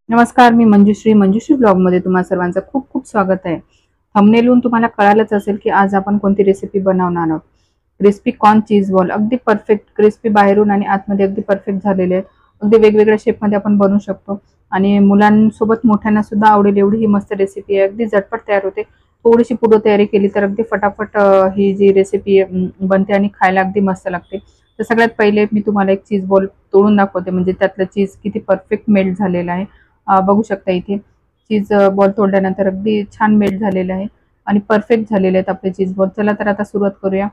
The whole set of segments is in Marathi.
नमस्कार, मी मंजुश्री ब्लॉगमध्ये तुम्हा सर्वांचं खूप खूप स्वागत आहे. थंबनेलहून तुम्हाला कळालंच असेल की आज आपण कोणती रेसिपी बनवणार आहोत. क्रिस्पी कॉर्न चीज बॉल अगदी परफेक्ट क्रिस्पी बाहेरून आणि आतमध्ये अगदी परफेक्ट झालेले आहेत. अगदी वेगवेगळ्या शेपमध्ये आपण बनवू शकतो आणि मुलांसोबत मोठ्यांना सुद्धा आवडेल एवढी ही मस्त रेसिपी आहे. अगदी झटपट तयार होते. थोडीशी पूर्वतयारी केली तर अगदी फटाफट ही जी रेसिपी बनते आणि खायला अगदी मस्त लागते. तर सगळ्यात पहिले मी तुम्हाला एक चीज बॉल तोडून दाखवते, म्हणजे त्यातलं चीज किती परफेक्ट मेल्ट झालेलं आहे. बघू शकता इथे चीज बॉल तोडल्यानंतर अगदी छान मेल्ट झालेलं आहे आणि परफेक्ट झालेले आहेत आपले चीज बॉल. चला तर आता सुरुवात करूया.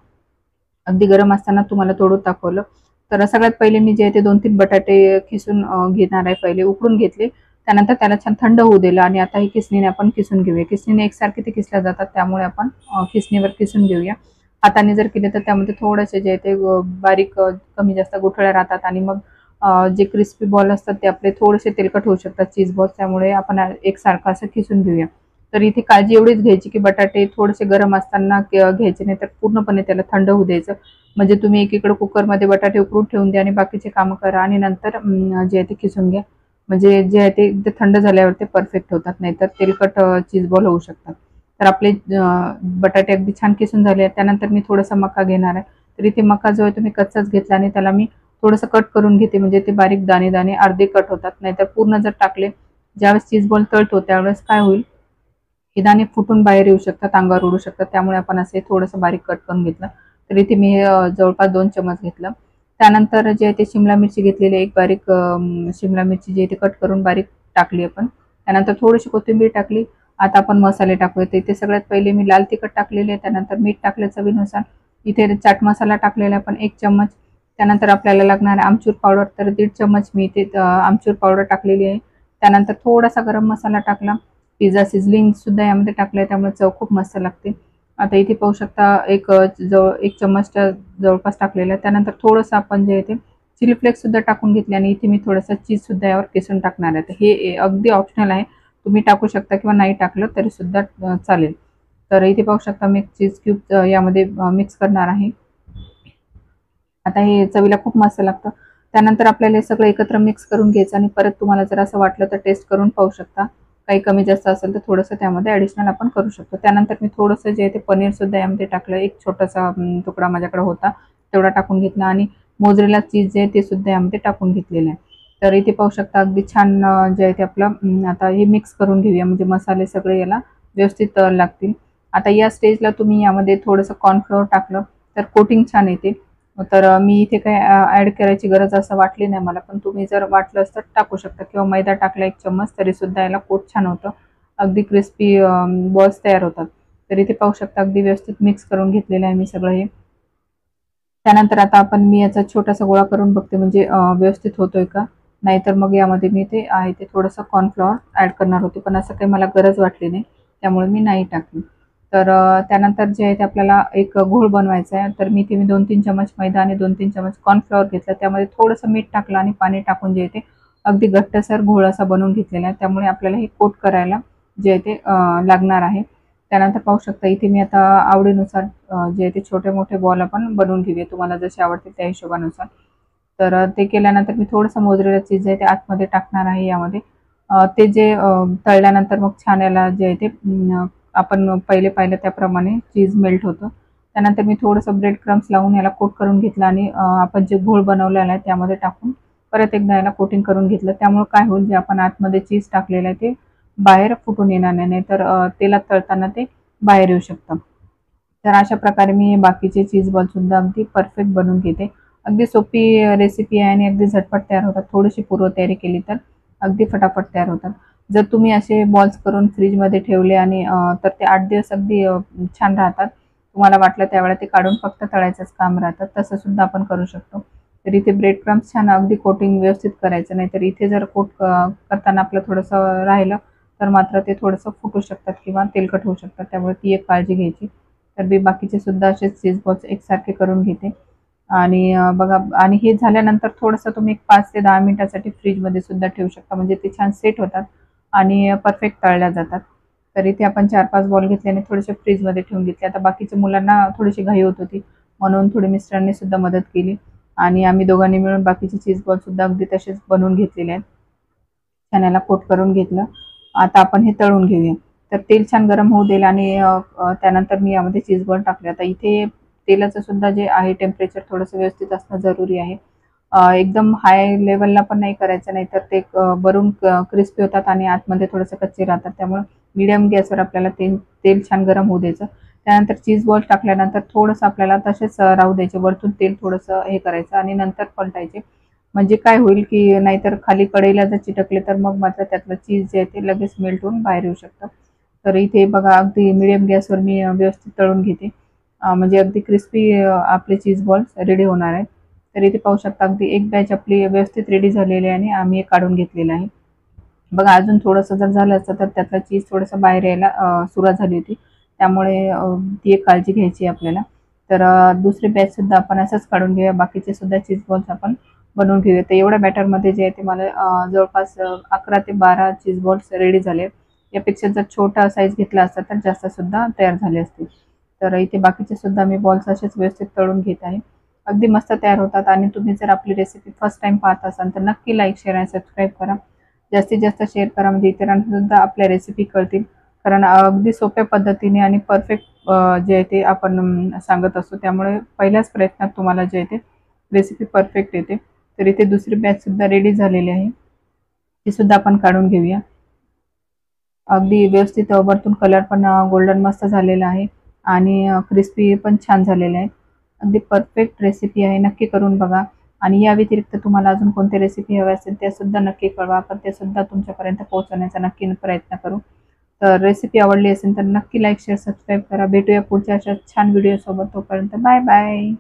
अगदी गरम असताना तुम्हाला तोडून दाखवलं. तर सगळ्यात पहिले मी जे आहे ते 2-3 बटाटे खिसून घेणार आहे. पहिले उकडून घेतले. त्यानंतर त्याला छान थंड होऊ दिलं आणि आता ही खिसणीने आपण खिसून घेऊया. खिसणीने एकसारखे ते खिसल्या जातात, त्यामुळे आपण खिसणीवर खिसून घेऊया. हाताने जर केले तर त्यामध्ये थोडेसे जे आहे ते बारीक कमी जास्त गुठळ्या राहतात आणि मग जे क्रिस्पी बॉल असतात ते आपले थोडेसे तेलकट होऊ शकतात चीज बॉल, त्यामुळे आपण एकसारखं असं खिसून घेऊया. तर इथे काळजी एवढीच घ्यायची की बटाटे थोडेसे गरम असताना घ्यायचे नाही, तर पूर्णपणे त्याला थंड होऊ द्यायचं. म्हणजे तुम्ही एकीकडे कुकरमध्ये बटाटे उकडून ठेवून द्या आणि बाकीचे कामं करा आणि नंतर जे आहे ते खिसून घ्या. म्हणजे जे आहे ते एकदा थंड झाल्यावर ते परफेक्ट होतात, नाहीतर तेलकट चीज बॉल होऊ शकतात. तर आपले बटाटे अगदी छान किसून झाले आहेत. त्यानंतर मी थोडासा मका घेणार आहे. तर इथे मका जो आहे तो मी कच्चाच घेतला आणि त्याला मी थोडंसं कट करून घेते, म्हणजे ते बारीक दाणे दाणे अर्धे कट होतात. नाहीतर पूर्ण जर टाकले, ज्यावेळेस चीज बॉल तळतो त्यावेळेस काय होईल, हे दाणे फुटून बाहेर येऊ शकतात, अंगावर उडू शकतात. त्यामुळे आपण असे थोडंसं बारीक कट करून घेतलं. तर इथे मी जवळपास 2 चमच घेतलं. त्यानंतर जे आहे ते शिमला मिरची घेतलेली एक बारीक शिमला मिरची जी आहे ती कट करून बारीक टाकली आपण. त्यानंतर थोडीशी कोथिंबीर टाकली. आता आपण मसाले टाकूया. तर इथे सगळ्यात पहिले मी लाल तिखट टाकलेले आहे. त्यानंतर मीठ टाकलं चवीनुसार. इथे चाट मसाला टाकलेला आहे आपण 1 चम्मच. त्यानंतर आपल्याला लागणार आहे आमचूर पावडर, तर 1.5 चम्मच मी इथे आमचूर पावडर टाकलेली आहे. त्यानंतर थोडासा गरम मसाला टाकला. पिझ्झा सिझलिंग सुद्धा यामध्ये टाकलंय, त्यामुळे चव खूप मस्त लागते. आता इथे पाहू शकता जवळ 1 चम्मचच्या जवळपास टाकलेलं आहे. त्यानंतर थोडंसं आपण जे आहे ते चिली फ्लेक्स सुद्धा टाकून घेतले आणि इथे मी थोडंसं चीज सुद्धा यावर किसून टाकणार आहे. तर हे अगदी ऑप्शनल आहे. तुम्ही टाकू शकता किंवा नाही टाकलं तरी सुद्धा चालेल. तर इथे पाहू शकता मी चीज क्यूब यामध्ये मिक्स करणार आहे. आता हे चवीला खूप मस्त लागतं. त्यानंतर आपल्याला हे सगळं एकत्र मिक्स करून घ्यायचं आणि परत तुम्हाला जर असं वाटलं तर टेस्ट करून पाहू शकता. काही कमी जास्त असेल तर थोडंसं त्यामध्ये ॲडिशनल आपण करू शकतो. त्यानंतर मी थोडंसं जे आहे ते पनीरसुद्धा यामध्ये टाकलं. एक छोटासा तुकडा माझ्याकडे होता, तेवढा टाकून घेतला आणि मोझरेला चीज जे आहे ते सुद्धा यामध्ये टाकून घेतलेलं आहे. तर इथे पाहू शकता अगदी छान जे आहे ते आपलं आता हे मिक्स करून घेऊया, म्हणजे मसाले सगळे याला व्यवस्थित लागतील. आता या स्टेजला तुम्ही यामध्ये थोडंसं कॉर्नफ्लोअर टाकलं तर कोटिंग छान येते. तर मी इथे काही ॲड करायची गरज असं वाटली नाही मला, पण तुम्ही जर वाटलंच तर टाकू शकता किंवा मैदा टाकला 1 चम्मच तरीसुद्धा याला कोट छान होतं. अगदी क्रिस्पी बॉल्स तयार होतात. तर इथे पाहू शकता अगदी व्यवस्थित मिक्स करून घेतलेलं आहे मी सगळं हे. त्यानंतर आता मी याचा छोटासा गोळा करून बघते, म्हणजे व्यवस्थित होतोय का? नाहीतर मग यामध्ये मी ते आहे ते थोडंसं कॉर्नफ्लॉवर ॲड करणार होते, पण असं काही मला गरज वाटली नाही, त्यामुळे मी नाही टाकली. तर त्यानंतर जे आहे ते आपल्याला एक घोळ बनवायचा आहे. तर मी 2-3 चमच मैदा आणि 2-3 चमच कॉर्नफ्लॉवर घेतलं. त्यामध्ये थोडंसं मीठ टाकलं आणि पाणी टाकून जे आहे ते अगदी घट्टसर घोळ असा बनवून घेतलेला आहे. त्यामुळे आपल्याला हे कोट करायला जे आहे ते लागणार आहे. त्यानंतर पाहू शकता इथे मी आता आवडीनुसार जे आहे ते छोटे-मोठे बॉल आपण बनवून घेऊया, तुम्हाला जसे आवडतील त्या हिशोबानुसार. तर ते केल्यानंतर मी थोडंसं मोझरेला चीज आहे ते आतमध्ये टाकणार आहे यामध्ये. ते जे तळल्यानंतर मग छान याला जे आहे ते आपण पहिले पाहिलं त्याप्रमाणे चीज मेल्ट होतं. त्यानंतर मी थोडंसं ब्रेड क्रम्स लावून याला कोट करून घेतलं आणि आपण जे घोळ बनवलेला आहे त्यामध्ये टाकून परत एकदा याला कोटिंग करून घेतलं. त्यामुळे काय होईल, जे आपण आतमध्ये चीज टाकलेलं आहे ते बाहेर फुटून येणार नाही, नाहीतर तेलात तळताना ते बाहेर येऊ शकतं. तर अशा प्रकारे मी बाकीचे चीज बॉलसुद्धा अगदी परफेक्ट बनवून घेते. अगदी सोपी रेसिपी आहे आणि अगदी झटपट तयार होतात. थोडीशी पूर्वतयारी केली तर अगदी फटाफट तयार होतात. जर तुम्ही असे बॉल्स करून फ्रीजमध्ये ठेवले आणि तर ते 8 दिवस अगदी छान राहतात. तुम्हाला वाटलं त्यावेळेला ते काढून फक्त तळायचंच काम राहतं. तसं सुद्धा आपण करू शकतो. तर इथे ब्रेड क्रम्स छान अगदी कोटिंग व्यवस्थित करायचं, नाहीतर इथे जर कोट करताना आपलं थोडंसं राहिलं तर मात्र ते थोडंसं फुटू शकतात किंवा तेलकट होऊ शकतात. त्यामुळे ती एक काळजी घ्यायची. तर मी बाकीचे सुद्धा असेच चीज बॉल्स एकसारखे करून घेते आणि बघा, आणि हे झाल्यानंतर थोडंसं तुम्ही 5 ते 10 मिनिटासाठी फ्रीजमध्ये सुद्धा ठेवू शकता, म्हणजे ते छान सेट होतात आणि परफेक्ट तळल्या जातात. तर इथे आपण 4-5 बॉल घेतले आणि थोडेसे फ्रीजमध्ये ठेवून घेतले. आता बाकीच्या मुलांना थोडीशी घाई होत होती, म्हणून थोडी मिस्टरांनी सुद्धा मदत केली आणि आम्ही दोघांनी मिळून बाकीचे चीज बॉल सुद्धा अगदी तसेच बनवून घेतलेले आहेत. छान याला कोट करून घेतलं. आता आपण हे तळून घेऊया. तर तेल छान गरम होऊ देईल आणि त्यानंतर मी यामध्ये चीज बॉल टाकले. आता इथे तेलाचं सुद्धा जे आहे टेम्परेचर थोडंसं व्यवस्थित असणं जरुरी आहे. एकदम हाय लेवलला पण नाही करायचं, नाहीतर ते वरून क्रिस्पी होतात आणि आतमध्ये थोडंसं कच्चे राहतात. त्यामुळे मीडियम गॅसवर आपल्याला तेल छान गरम होऊ द्यायचं. त्यानंतर चीज बॉल टाकल्यानंतर थोडंसं आपल्याला तसेच राहू द्यायचे. वरतून तेल थोडंसं हे करायचं आणि नंतर पलटायचे. म्हणजे काय होईल की नाहीतर खाली कढईला जर चिटकले तर मग मात्र त्यातलं चीज जे आहे ते लगेच मेल्ट होऊन बाहेर येऊ शकतं. तर इथे बघा अगदी मीडियम गॅसवर मी व्यवस्थित तळून घेते. म्हणजे अगदी क्रिस्पी आपले चीज बॉल्स रेडी होणार आहेत. तर इथे पाहू शकता अगदी एक बॅच आपली व्यवस्थित रेडी झालेली आहे आणि आम्ही एक काढून घेतलेलं आहे. बघा अजून थोडंसं जर झालं असतं तर त्यातलं चीज थोडंसं बाहेर यायला सुरुवात झाली होती. त्यामुळे ती एक काळजी घ्यायची आपल्याला. तर दुसरी बॅच सुद्धा आपण असंच काढून घेऊया. बाकीचे सुद्धा चीज बॉल्स आपण बनवून घेऊया. तर एवढ्या बॅटरमध्ये जे आहे ते मला जवळपास 11 ते 12 चीज बॉल्स रेडी झाले. यापेक्षा जर छोटा साईज घेतला असता तर जास्त सुद्धा तयार झाले असते. तर इथे बाकीचे सुद्धा मी बॉल्स असेच व्यवस्थित तळून घेत आहे. अगदी मस्त तयार होतात आणि तुम्ही जर आपली रेसिपी फर्स्ट टाईम पाहत असाल तर नक्की लाईक, शेअर आणि सबस्क्राईब करा. जास्तीत जास्त शेअर करा म्हणजे इतरांना सुद्धा आपल्या रेसिपी कळतील. कारण अगदी सोप्या पद्धतीने आणि परफेक्ट जे आहे ते आपण सांगत असतो. त्यामुळे पहिल्याच प्रयत्नात तुम्हाला जे आहे ते रेसिपी परफेक्ट येते. तर इथे दुसरी बॅच सुद्धा रेडी झालेली आहे. ती सुद्धा आपण काढून घेऊया. अगदी व्यवस्थित वरतून कलर पण गोल्डन मस्त झालेला आहे आणि क्रिस्पी पण छान झालेले आहे. अगदी परफेक्ट रेसिपी आहे. नक्की करून बघा. आणि या व्यतिरिक्त तुम्हाला अजून कोणत्या रेसिपी हव्या असतील त्या सुद्धा नक्की कळवा. आपण ते सुद्धा तुमच्यापर्यंत पोहोचवण्याचा नक्की प्रयत्न करू. तर रेसिपी आवडली असेल तर नक्की लाईक, शेअर, सबस्क्राईब करा. भेटूया पुढच्या अशा छान व्हिडिओसोबत. तोपर्यंत बाय बाय.